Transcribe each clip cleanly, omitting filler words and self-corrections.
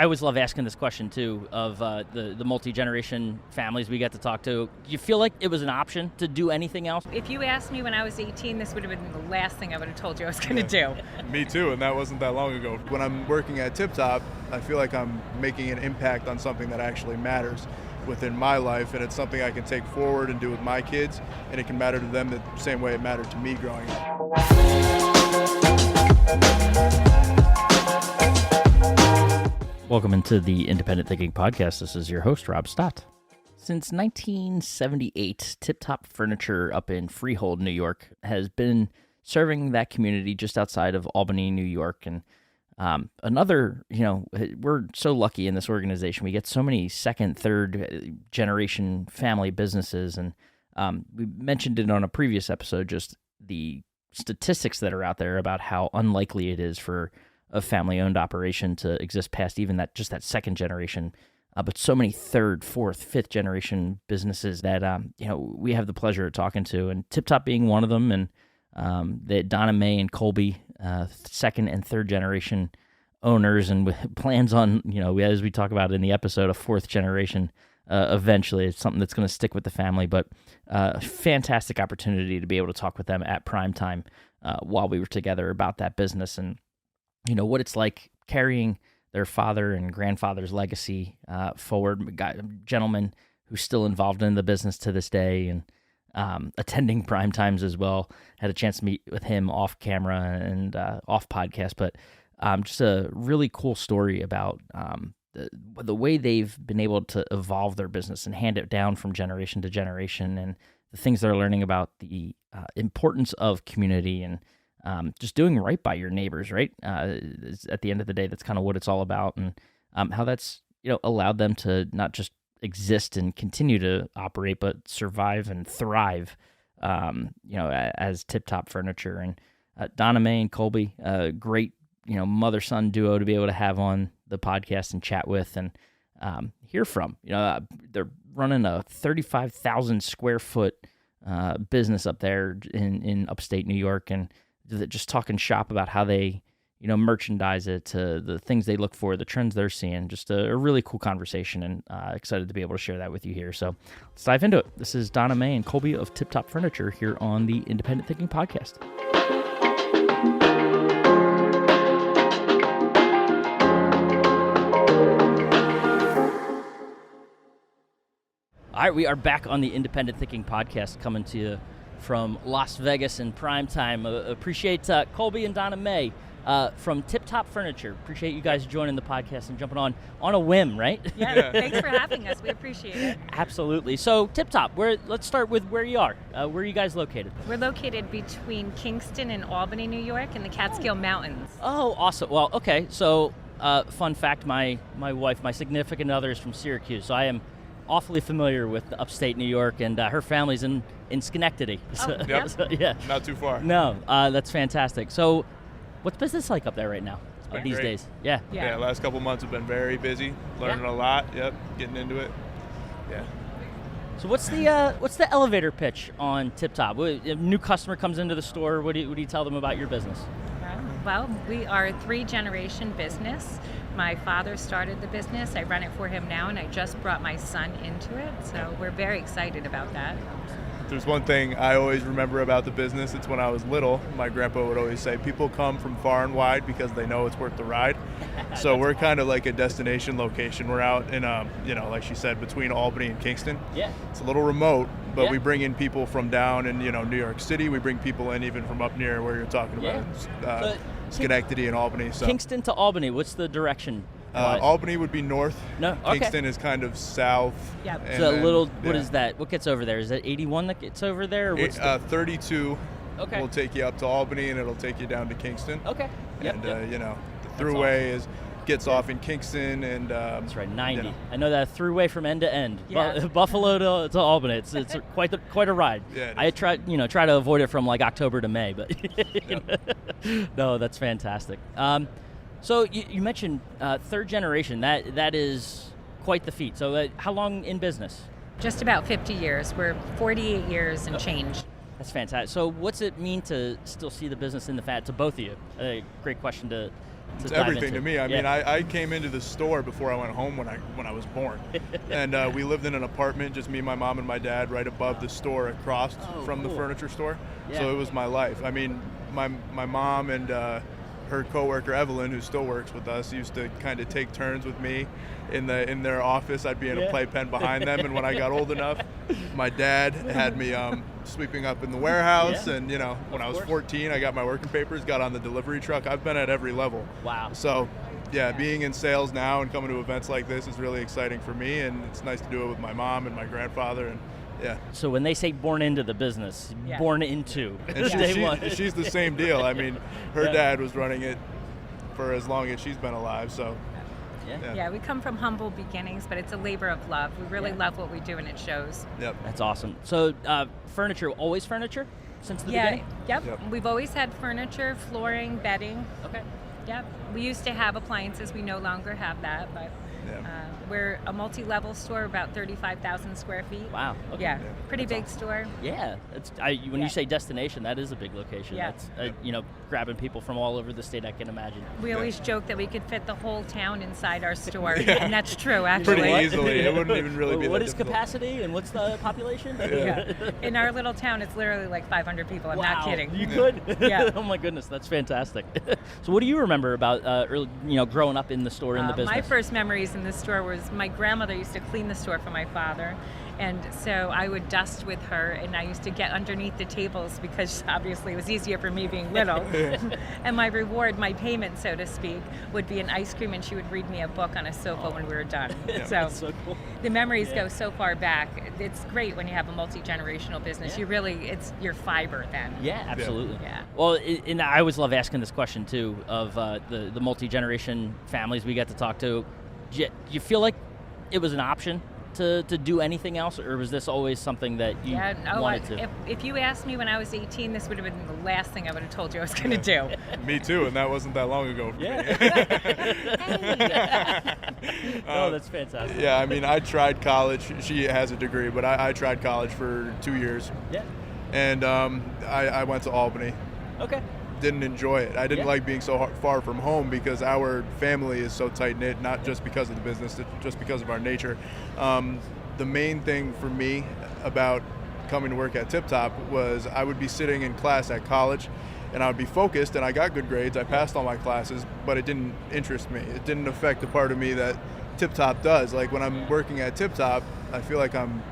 I always love asking this question, too, of the multi-generation families we get to talk to. Do you feel like it was an option to do anything else? If you asked me when I was 18, this would have been the last thing I would have told you I was going to do. Me too, and that wasn't that long ago. When I'm working at Tip Top, I feel like I'm making an impact on something that actually matters within my life, and it's something I can take forward and do with my kids, and it can matter to them the same way it mattered to me growing up. Welcome into the Independent Thinking Podcast. This is your host, Rob Stott. Since 1978, Tip Top Furniture up in Freehold, New York, has been serving that community just outside of Albany, New York. And we're so lucky in this organization. We get so many second, third generation family businesses. And we mentioned it on a previous episode, just the statistics that are out there about how unlikely it is for a family-owned operation to exist past even that second generation, but so many third, fourth, fifth generation businesses that we have the pleasure of talking to, and Tip Top being one of them, and that Donna Mae and Colby, second and third generation owners, and with plans on as we talk about in the episode, a fourth generation. Eventually, it's something that's going to stick with the family, but fantastic opportunity to be able to talk with them at prime time while we were together about that business and what it's like carrying their father and grandfather's legacy forward. Gentleman who's still involved in the business to this day and attending prime times as well. Had a chance to meet with him off camera and off podcast, but just a really cool story about the way they've been able to evolve their business and hand it down from generation to generation, and the things they're learning about the importance of community and just doing right by your neighbors, right? At the end of the day, that's kind of what it's all about, and how that's allowed them to not just exist and continue to operate, but survive and thrive, as Tip Top Furniture. And Donna Mae and Colby, great mother-son duo to be able to have on the podcast and chat with and hear from. They're running a 35,000 square foot business up there in upstate New York, and just talking shop about how they, merchandise it, to the things they look for, the trends they're seeing. Just a really cool conversation, and excited to be able to share that with you here. So let's dive into it. This is Donna Mae and Colby of Tip Top Furniture here on the Independent Thinking Podcast. All right, we are back on the Independent Thinking Podcast, coming to you from Las Vegas in prime time. Appreciate Colby and Donna Mae from Tip Top Furniture. Appreciate you guys joining the podcast and jumping on a whim, right? Yeah, thanks for having us. We appreciate it. Absolutely. So Tip Top, let's start with where you are. Where are you guys located? We're located between Kingston and Albany, New York, in the Catskill Mountains. Oh, awesome. Well, okay. So fun fact, my wife, my significant other, is from Syracuse, so I am awfully familiar with upstate New York, and her family's in Schenectady. Oh, yeah. So, yeah. Not too far. No, that's fantastic. So what's business like up there right now these great. days? Yeah. Last couple months have been very busy, learning a lot. Yep, getting into it. Yeah. So what's the elevator pitch on Tip Top? A new customer comes into the store, what do you tell them about your business? Well, we are a 3-generation business. My father started the business. I run it for him now, and I just brought my son into it. So we're very excited about that. There's one thing I always remember about the business. It's when I was little, my grandpa would always say, people come from far and wide because they know it's worth the ride. So we're kind of like a destination location. We're out in, like she said, between Albany and Kingston. Yeah. It's a little remote, but Yeah. we bring in people from down in, New York City. We bring people in even from up near where you're talking about, So Schenectady and Albany. So Kingston to Albany, what's the direction? Albany would be north. No, okay. Kingston is kind of south. Yeah. and So then, what is that? What gets over there? Is that 81 that gets over there? Or what's 32 Okay. will take you up to Albany, and it'll take you down to Kingston. Okay. Yep, And, yep. the throughway gets off in Kingston, and That's right, 90. you know. I know that throughway from end to end. Yeah. Buffalo to Albany. It's quite a ride. Yeah, it I is. try to avoid it from like October to May, but Yep. no, that's fantastic. So you mentioned third generation. That is quite the feat. So how long in business? Just about 50 years. We're 48 years and change. That's fantastic. So what's it mean to still see the business in the fat to both of you? Great question to It's dive everything into. to me. I mean, Yeah. I came into the store before I went home when I was born, and we lived in an apartment, just me, my mom, and my dad, right above the store across from the cool. furniture store. Yeah. So it was my life. I mean, my mom and her coworker Evelyn, who still works with us, used to kind of take turns with me in their office. I'd be in a playpen behind them, and when I got old enough, my dad had me sweeping up in the warehouse. Yeah. And when I was course. 14, I got my working papers, got on the delivery truck. I've been at every level. Wow. So yeah, being in sales now and coming to events like this is really exciting for me, and it's nice to do it with my mom and my grandfather. And yeah. So when they say born into the business, Yeah. born into. And Day one. she's the same deal. I mean, her Yeah. dad was running it for as long as she's been alive. So Yeah. Yeah, we come from humble beginnings, but it's a labor of love. We really Yeah. love what we do, and it shows. yep. That's awesome. So furniture, always furniture since the beginning? Yep. Yep. We've always had furniture, flooring, bedding. Okay. Yep. We used to have appliances. We no longer have that, but Yeah. we're a multi-level store, about 35,000 square feet. Wow. Okay. Yeah, pretty big store. Yeah, when Yeah. you say destination, that is a big location. Yeah. That's grabbing people from all over the state. I can imagine. We always joke that we could fit the whole town inside our store, and that's true, actually. Pretty what? easily. It wouldn't even really be What that is difficult. capacity and what's the population? Yeah. In our little town, it's literally like 500 people. I'm Wow, not kidding. You could? Yeah. Oh my goodness, that's fantastic. So what do you remember about growing up in the store, in the business? My first memories in the store was my grandmother used to clean the store for my father. And so I would dust with her, and I used to get underneath the tables because obviously it was easier for me being little. And my reward, my payment, so to speak, would be an ice cream, and she would read me a book on a sofa when we were done. So That's so cool. the memories go so far back. It's great when you have a multi-generational business. Yeah. It's your fiber then. Yeah, absolutely. Yeah. Well, and I always love asking this question too of the multi-generation families we get to talk to. Do you feel like it was an option to do anything else, or was this always something that you wanted to? If you asked me when I was 18, this would have been the last thing I would have told you I was going to do. Me too, and that wasn't that long ago. For Yeah. me. Oh, that's fantastic. Yeah, I mean, I tried college. She has a degree, but I tried college for 2 years, Yeah. and I went to Albany. Okay. Didn't enjoy it. I didn't Yeah. like being so far from home because our family is so tight-knit, not just because of the business, just because of our nature. The main thing for me about coming to work at Tip Top was I would be sitting in class at college, and I would be focused, and I got good grades. I passed all my classes, but it didn't interest me. It didn't affect the part of me that Tip Top does. Like when I'm working at Tip Top, I feel like I'm,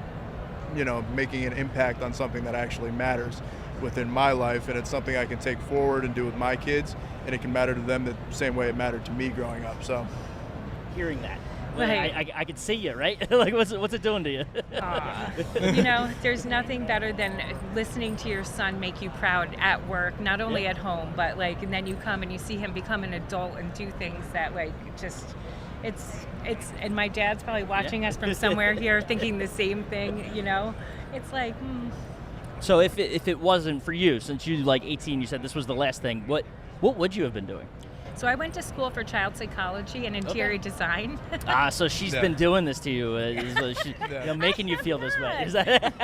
making an impact on something that actually matters within my life, and it's something I can take forward and do with my kids, and it can matter to them the same way it mattered to me growing up. So Hearing that. Right. I could see you, right? Like, what's it doing to you? There's nothing better than listening to your son make you proud at work, not only Yeah. at home, but and then you come and you see him become an adult and do things that it's and my dad's probably watching us from somewhere here thinking the same thing, It's like, So if it wasn't for you, since you 18, you said this was the last thing, what would you have been doing? So I went to school for child psychology and interior design. So she's Yeah. been doing this to you, making you feel this way. Is that?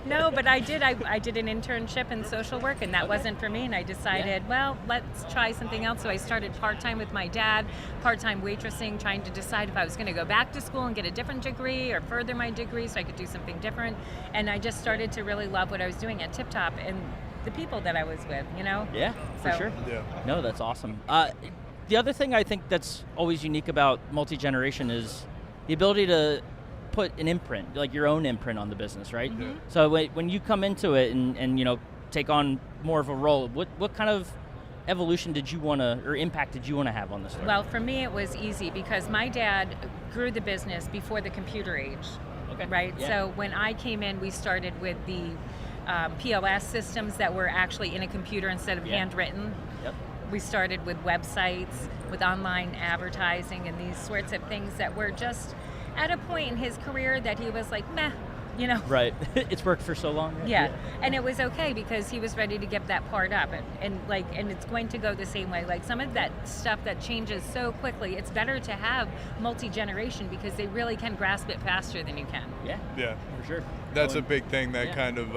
No, but I did an internship in social work, and that wasn't for me, and I decided, well, let's try something else. So I started part-time with my dad, part-time waitressing, trying to decide if I was going to go back to school and get a different degree or further my degree so I could do something different. And I just started to really love what I was doing at Tip Top and the people that I was with, Yeah, for So- sure. yeah. No, that's awesome. The other thing I think that's always unique about multi-generation is the ability to put an imprint, like your own imprint on the business, right? Mhm. So when you come into it and take on more of a role, what kind of evolution did you want to, or impact did you want to have on the store? Well, for me, it was easy because my dad grew the business before the computer age, Okay. right? Yeah. So when I came in, we started with the POS systems that were actually in a computer instead of Yeah. handwritten. Yep. We started with websites, with online advertising, and these sorts of things that were just at a point in his career that he was like, meh, Right. It's worked for so long. Right? Yeah, and it was okay because he was ready to give that part up, and it's going to go the same way. Like some of that stuff that changes so quickly, it's better to have multi-generation because they really can grasp it faster than you can. Yeah. Yeah. For sure. That's a Well, big thing that yeah. kind of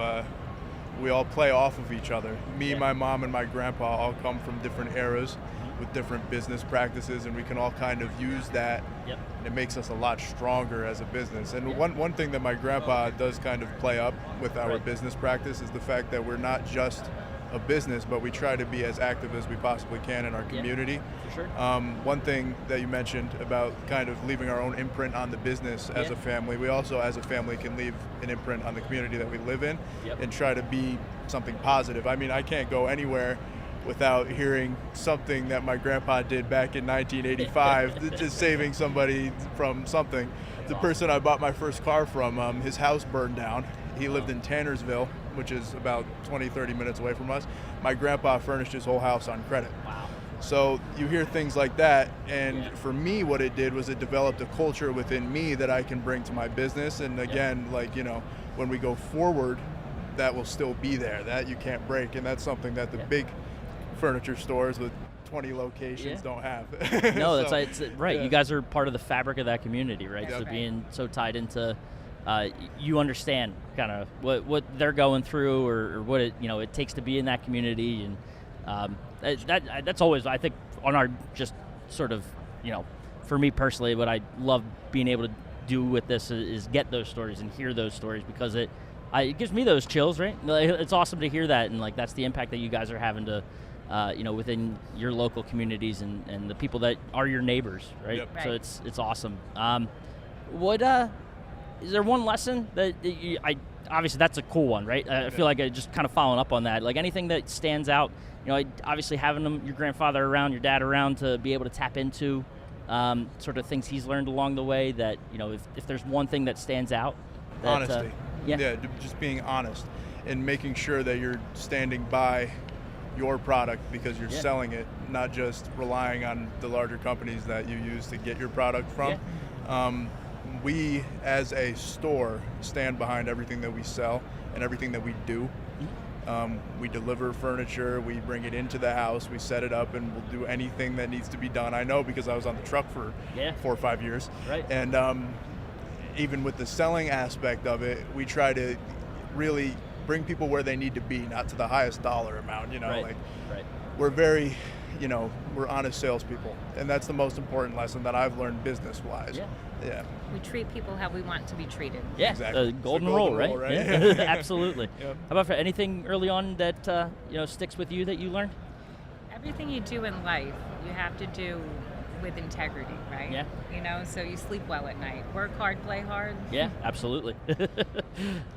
we all play off of each other. Me, my mom, and my grandpa all come from different eras with different business practices, and we can all kind of use that. Yep. And it makes us a lot stronger as a business. And one thing that my grandpa does kind of play up with our business practice is the fact that we're not just a business, but we try to be as active as we possibly can in our community. For sure. One thing that you mentioned about kind of leaving our own imprint on the business as a family, we also as a family can leave an imprint on the community that we live in and try to be something positive. I mean, I can't go anywhere without hearing something that my grandpa did back in 1985, just saving somebody from something. The person I bought my first car from, his house burned down. He lived in Tannersville, which is about 20, 30 minutes away from us. My grandpa furnished his whole house on credit. Wow. So you hear things like that, and for me what it did was it developed a culture within me that I can bring to my business. And again, like, you know, when we go forward, that will still be there, that you can't break. And that's something that the big furniture stores with 20 locations don't have. No, So, it's right. You guys are part of the fabric of that community, right? That's So right. being so tied into, you understand kind of what they're going through, or what it takes to be in that community, and that's always, I think, on our just sort of, for me personally, what I love being able to do with this is get those stories and hear those stories, because it gives me those chills, right? Like, it's awesome to hear that, and like that's the impact that you guys are having to, within your local communities and the people that are your neighbors, right? Yep. So it's awesome. Is there one lesson that obviously that's a cool one, right? I feel like just kind of following up on that, like anything that stands out, obviously having your grandfather around, your dad around to be able to tap into sort of things he's learned along the way, that, if there's one thing that stands out. That, honesty. Just being honest and making sure that you're standing by your product because you're selling it, not just relying on the larger companies that you use to get your product from. We, as a store, stand behind everything that we sell and everything that we do. We deliver furniture, we bring it into the house, we set it up, and we'll do anything that needs to be done. I know because I was on the truck for 4 or 5 years. Right. And even with the selling aspect of it, we try to really bring people where they need to be, not to the highest dollar amount. Right. We're very, we're honest salespeople, and that's the most important lesson that I've learned business-wise. Yeah. We treat people how we want to be treated. Yeah, Exactly. the golden It's the rule, golden right? rule, right? Yeah. Absolutely. Yep. How about for anything early on that sticks with you that you learned? Everything you do in life, you have to do with integrity, right? Yeah. So you sleep well at night. Work hard, play hard. Yeah, absolutely.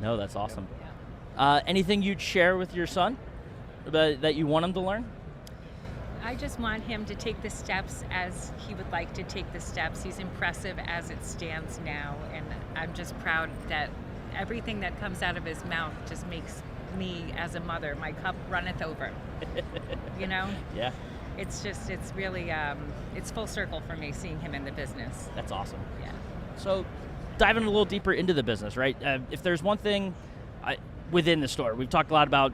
No, that's awesome. Anything you'd share with your son that you want him to learn? I just want him to take the steps as he would like to take the steps. He's impressive as it stands now, and I'm just proud that everything that comes out of his mouth just makes me, as a mother, my cup runneth over. Yeah. It's really, it's full circle for me seeing him in the business. That's awesome. Yeah. So, diving a little deeper into the business, right? If there's one thing within the store, we've talked a lot about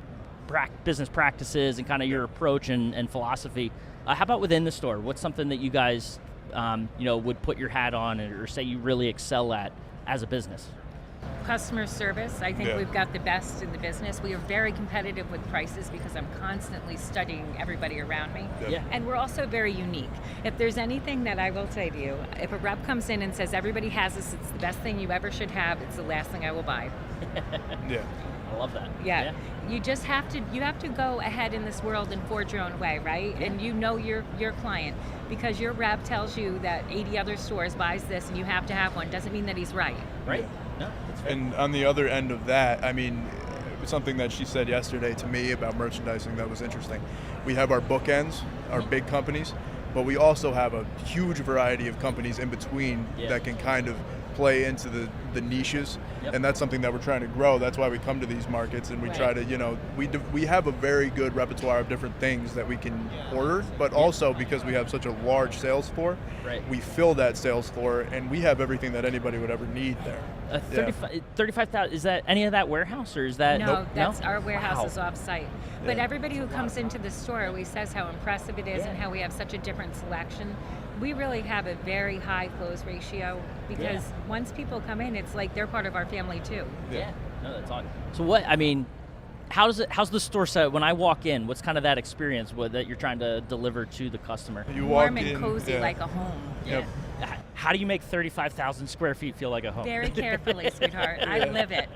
business practices and kind of your approach and philosophy. How about within the store? What's something that you guys, would put your hat on or say you really excel at as a business? Customer service. I think we've got the best in the business. We are very competitive with prices because I'm constantly studying everybody around me. Yeah. And we're also very unique. If there's anything that I will say to you, if a rep comes in and says everybody has this, it's the best thing you ever should have, it's the last thing I will buy. Yeah. I love that. Yeah. You just have to go ahead in this world and forge your own way, right? Yeah. And your client, because your rep tells you that 80 other stores buys this and you have to have one, doesn't mean that he's right. Right? Yeah. No, that's fair. And on the other end of that, I mean, something that she said yesterday to me about merchandising that was interesting. We have our bookends, our big companies, but we also have a huge variety of companies in between that can kind of play into the niches. Yep. And that's something that we're trying to grow. That's why we come to these markets and we try to, we have a very good repertoire of different things that we can order, but also because we have such a large sales floor, we fill that sales floor and we have everything that anybody would ever need there. 35,000, is that any of that warehouse, or is that? No, that's our warehouse Wow. is off-site. But everybody who comes into the store always says how impressive it is and how we have such a different selection. We really have a very high close ratio because once people come in, it's like they're part of our family too. Yeah. No, that's awesome. So what, I mean, how's the store set when I walk in? What's kind of that experience that you're trying to deliver to the customer? You Warm walk and in, cozy yeah. like a home. Yep. How do you make 35,000 square feet feel like a home? Very carefully, sweetheart. I live it.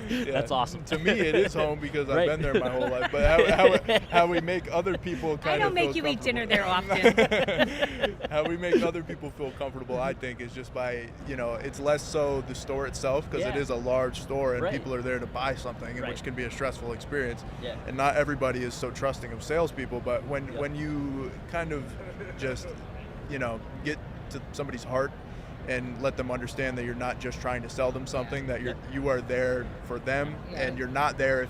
Yeah. That's awesome. To me, it is home because Right. I've been there my whole life. But how we make other people kind I of don't make feel you eat dinner there comfortable. How we make other people feel comfortable, I think, is just by, it's less so the store itself, because it Yeah. is a large store and Right. people are there to buy something, and Right. which can be a stressful experience. Yeah. And not everybody is so trusting of salespeople, but when you kind of just, get to somebody's heart and let them understand that you're not just trying to sell them something, that you are there for them, and you're not there if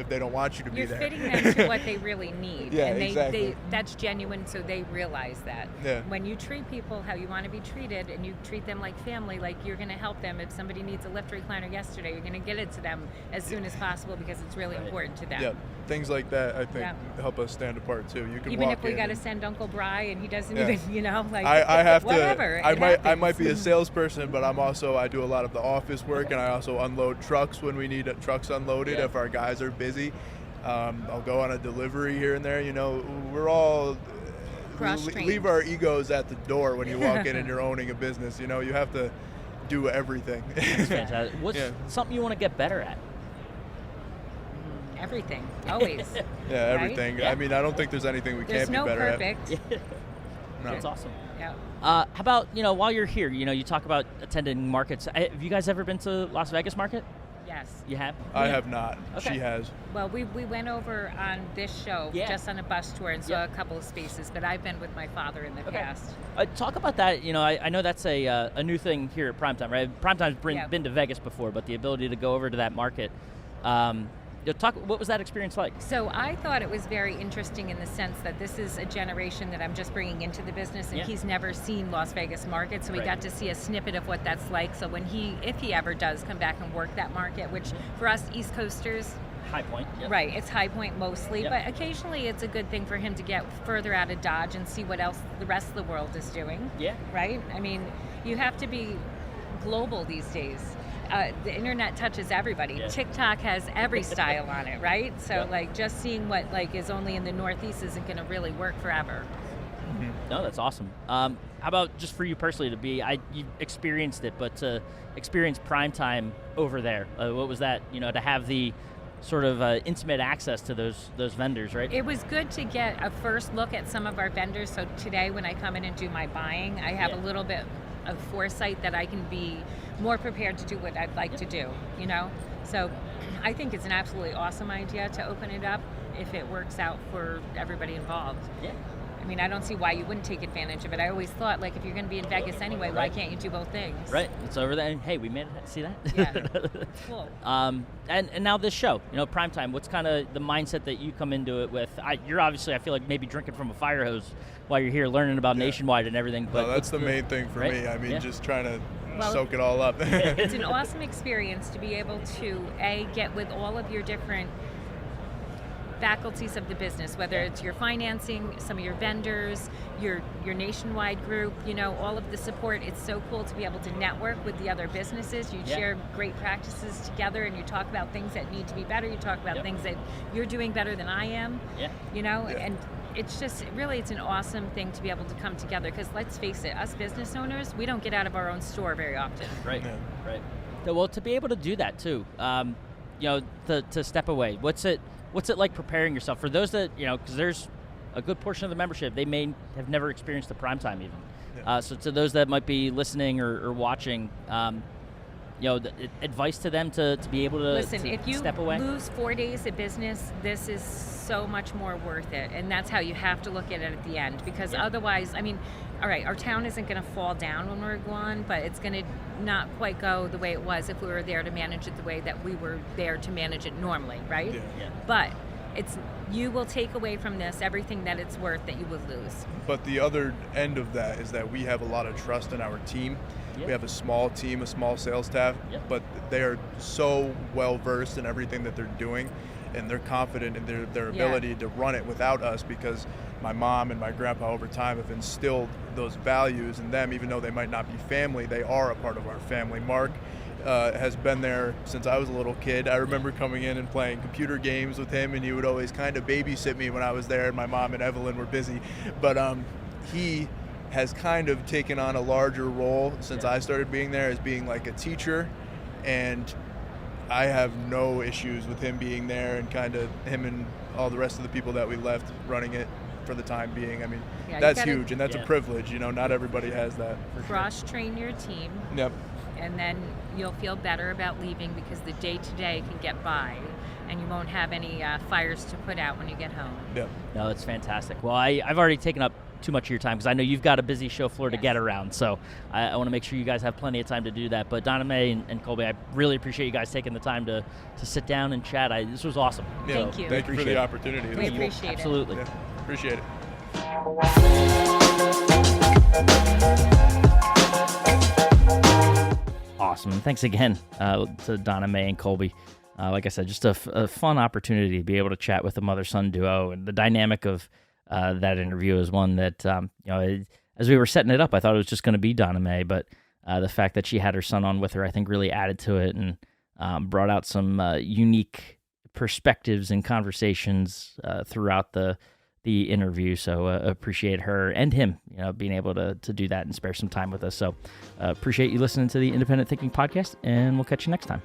they don't want you to be You're there. fitting them to what they really need. Yeah, and exactly. that's genuine, so they realize that. Yeah. When you treat people how you want to be treated and you treat them like family, like you're going to help them. If somebody needs a lift recliner yesterday, you're going to get it to them as soon as possible because it's really important to them. Yeah, things like that I think Yeah. help us stand apart too. You can Even walk if we in got to and- send Uncle Bry and he doesn't Yeah. even, I have whatever. to. I it might be a happens. salesperson, but I do a lot of the office work, and I also unload trucks when we need trucks unloaded Yeah. if our guys are busy. I'll go on a delivery here and there. We're all Cross-trained. leave our egos at the door when you walk in and you're owning a business. You have to do everything. That's fantastic. What's Yeah. something you want to get better at? Everything, always. Yeah, everything. Yeah. I mean, I don't think there's anything we There's can't no be better perfect. at. No. That's awesome. Yeah. How about, while you're here, you talk about attending markets. Have you guys ever been to Las Vegas market? Yes. You have? I have not. Okay. She has. Well, we went over on this show Yeah. just on a bus tour and saw Yeah. a couple of spaces, but I've been with my father in the Okay. past. Talk about that. I know that's a new thing here at Primetime, right? Primetime's Yeah. been to Vegas before, but the ability to go over to that market. What was that experience like? So I thought it was very interesting in the sense that this is a generation that I'm just bringing into the business, and Yeah. he's never seen Las Vegas market, so we Right. got to see a snippet of what that's like. So if he ever does come back and work that market, which for us East Coasters, High Point. Yep. right, it's High Point mostly, Yep. but occasionally it's a good thing for him to get further out of Dodge and see what else the rest of the world is doing. Yeah. Right? I mean, you have to be global these days. The internet touches everybody. Yeah. TikTok has every style on it, right? So Yeah. just seeing what is only in the Northeast isn't going to really work forever. No, that's awesome. How about just for you personally you experienced it, but to experience Primetime over there, what was that? To have the sort of intimate access to those vendors, right? It was good to get a first look at some of our vendors. So today when I come in and do my buying, I have Yeah. a little bit of foresight that I can be more prepared to do what I'd like to do, So I think it's an absolutely awesome idea to open it up if it works out for everybody involved. Yeah. I mean, I don't see why you wouldn't take advantage of it. I always thought, if you're going to be in Vegas anyway, why Right. can't you do both things? Right. It's over there. And hey, we made it. See that? Yeah. Cool. And now this show, Primetime, what's kind of the mindset that you come into it with? You're obviously, I feel like maybe drinking from a fire hose while you're here learning about Yeah. Nationwide and everything. But Well, that's what's the main thing for right? me. I mean, Yeah. just trying to Well, soak it all up. It's an awesome experience to be able to get with all of your different faculties of the business, whether it's your financing, some of your vendors, your Nationwide group, all of the support. It's so cool to be able to network with the other businesses. You Yeah. share great practices together, and you talk about things that need to be better. You talk about Yep. things that you're doing better than I am. Yeah. And it's just really, it's an awesome thing to be able to come together, because let's face it, us business owners, we don't get out of our own store very often. Right. Yeah. Right. So, well, to be able to do that too, to step away, what's it like preparing yourself for those that, because there's a good portion of the membership, they may have never experienced the Primetime even. Yeah. So to those that might be listening or watching, advice to them to be able to, Listen, to if you step away. lose 4 days of business, this is so much more worth it. And that's how you have to look at it at the end, because Yeah. otherwise, I mean, all right, our town isn't going to fall down when we're gone, but it's going to not quite go the way it was if we were there to manage it the way that we were there to manage it normally, right? Yeah. Yeah. But you will take away from this everything that it's worth that you would lose. But the other end of that is that we have a lot of trust in our team. Yeah. We have a small team, a small sales staff, Yep. but they are so well versed in everything that they're doing, and they're confident in their Yeah. ability to run it without us, because my mom and my grandpa over time have instilled those values in them. Even though they might not be family, they are a part of our family. Mark has been there since I was a little kid. I remember coming in and playing computer games with him, and he would always kind of babysit me when I was there, and my mom and Evelyn were busy. But he has kind of taken on a larger role since I started being there as being like a teacher, and I have no issues with him being there and kind of him and all the rest of the people that we left running it for the time being. I mean, that's huge, and that's a privilege. Not everybody has that. Cross-train your team. Yep. And then you'll feel better about leaving because the day-to-day can get by, and you won't have any fires to put out when you get home. Yep. No, that's fantastic. Well, I've already taken up too much of your time because I know you've got a busy show floor to get around, so I want to make sure you guys have plenty of time to do that. But Donna Mae and Colby, I really appreciate you guys taking the time to sit down and chat. This was awesome. Yeah, Thank you. Thank you for the opportunity. We appreciate it. Absolutely. Yeah, appreciate it. Awesome. And thanks again to Donna Mae and Colby. Like I said, just a fun opportunity to be able to chat with a mother-son duo, and the dynamic of that interview is one that, as we were setting it up, I thought it was just going to be Donna Mae, but the fact that she had her son on with her, I think, really added to it and brought out some unique perspectives and conversations throughout the interview. So appreciate her and him, being able to do that and spare some time with us. So appreciate you listening to the Independent Thinking Podcast, and we'll catch you next time.